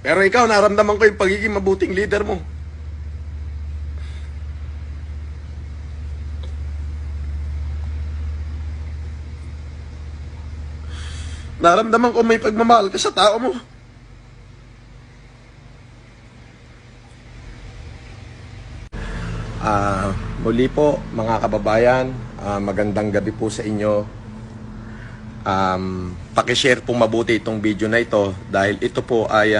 Pero ikaw, naramdaman ko yung pagiging mabuting leader mo. Naramdaman ko may pagmamahal ka sa tao mo. Muli po mga kababayan, magandang gabi po sa inyo. Pakishare po mabuti itong video na ito dahil ito po ay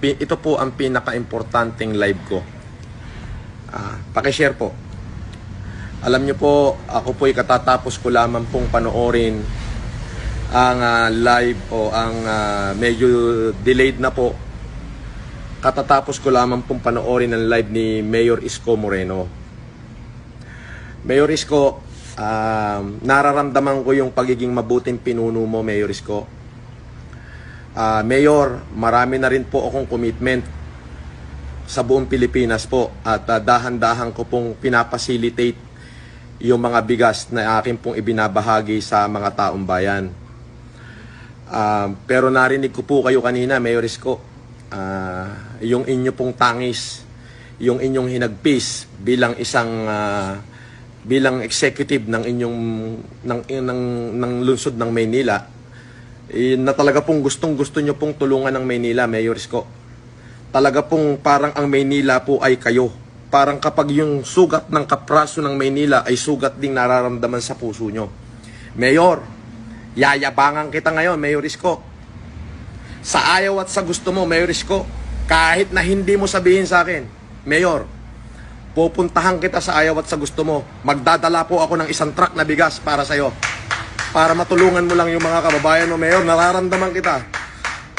ito po ang pinaka-importanting live ko. Pakishare po. Alam niyo po, ako po ay katatapos ko lamang pong panoorin ang live o ang medyo delayed na po. Katatapos ko lamang pong panoorin ang live ni Mayor Isko Moreno. Mayor Isko, nararamdaman ko yung pagiging mabuting pinuno mo, Mayor Isko. Mayor, marami na rin po akong commitment sa buong Pilipinas po at dahan-dahan ko pong pinapacilitate yung mga bigas na akin pong ibinabahagi sa mga taong bayan. Pero narinig ko po kayo kanina, Mayor Isko, yung inyo pong tangis, yung inyong hinagpis bilang isang bilang executive ng inyong ng lungsod ng Maynila, na talaga pong gustong-gusto nyo pong tulungan ng Maynila, Mayor Isko. Talaga pong parang ang Maynila po ay kayo. Parang kapag yung sugat ng kapraso ng Maynila ay sugat ding nararamdaman sa puso nyo. Mayor, yayabangan kita ngayon, Mayor Isko. Sa ayaw at sa gusto mo, Mayor Isko, kahit na hindi mo sabihin sa akin, Mayor, pupuntahan kita sa ayaw at sa gusto mo. Magdadala po ako ng isang truck na bigas para sa'yo. Para matulungan mo lang yung mga kababayan mo, Mayor. Nararamdaman kita.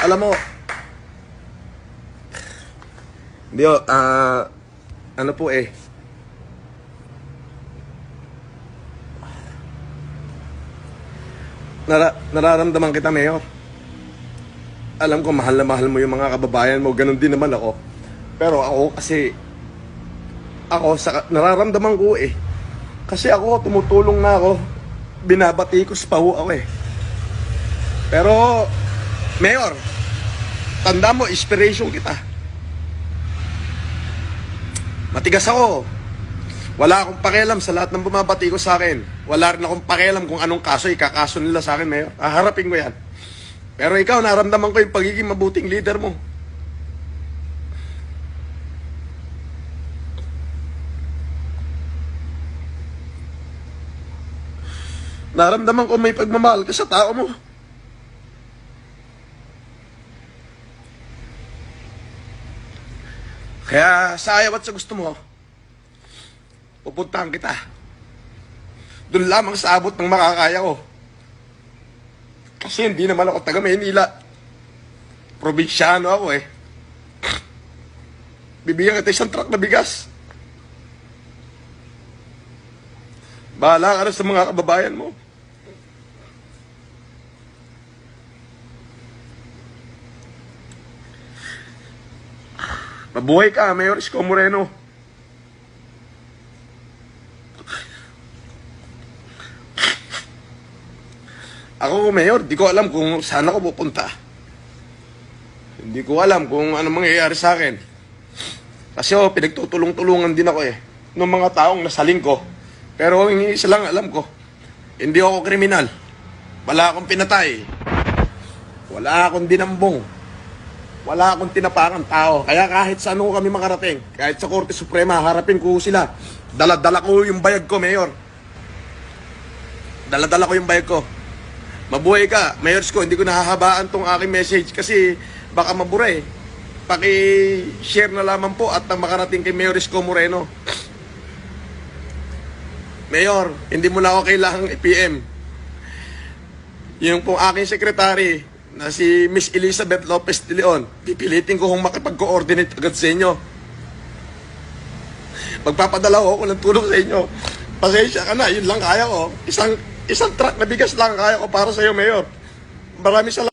Alam mo, ano po nararamdaman kita, Mayor. Alam ko, mahal na mahal mo yung mga kababayan mo. Ganon din naman ako. Pero ako kasi, nararamdaman ko kasi ako, tumutulong na ako. Binabatikos pa ho ako Pero, Mayor, tanda mo, inspiration kita. Matigas ako. Wala akong pakialam sa lahat ng bumabati ko sa akin. Wala rin akong pakialam kung anong kaso ikakaso nila sa akin, Mayor. Haharapin ko yan. Pero ikaw, naramdaman ko yung pagiging mabuting leader mo. Naramdaman ko may pagmamahal ka sa tao mo. Kaya sa ayaw at sa gusto mo, pupuntahan kita. Doon lamang sa abot ng makakaya ko. Kasi hindi naman ako taga Maynila. Probinsyano ako Bibigyan kita isang truck na bigas. Bahala ka rin sa mga kababayan mo. Mabuhay ka, Mayor Isko Moreno. Ako, Mayor, di ko alam kung saan ako pupunta. Hindi ko alam kung ano mangyayari sa akin. Kasi pinagtutulong-tulungan din ako ng mga taong nasaling ko. Pero yung isa lang alam ko, hindi ako kriminal. Wala akong pinatay. Wala akong dinambong. Wala akong tinapakan tao. Kaya kahit saan ko kami makarating, kahit sa Korte Suprema, harapin ko sila. Dala-dala ko yung bayag ko, Mayor. Dala-dala ko yung bayag ko. Mabuhay ka, Mayor Isko. Hindi ko nahahabaan tong aking message kasi baka mabura Paki-share na lamang po at makarating kay Mayor Isko Moreno. Mayor, hindi mo na ako kailangang i-PM. Yung pong aking secretary na si Miss Elizabeth Lopez de Leon, pipilitin ko kung makipag-coordinate agad sa inyo. Magpapadala ako ng tulong sa inyo. Pasensya ka na, yun lang kaya ko. Isang truck na bigas lang kaya ko para sa iyo, Mayor. Maraming salamat.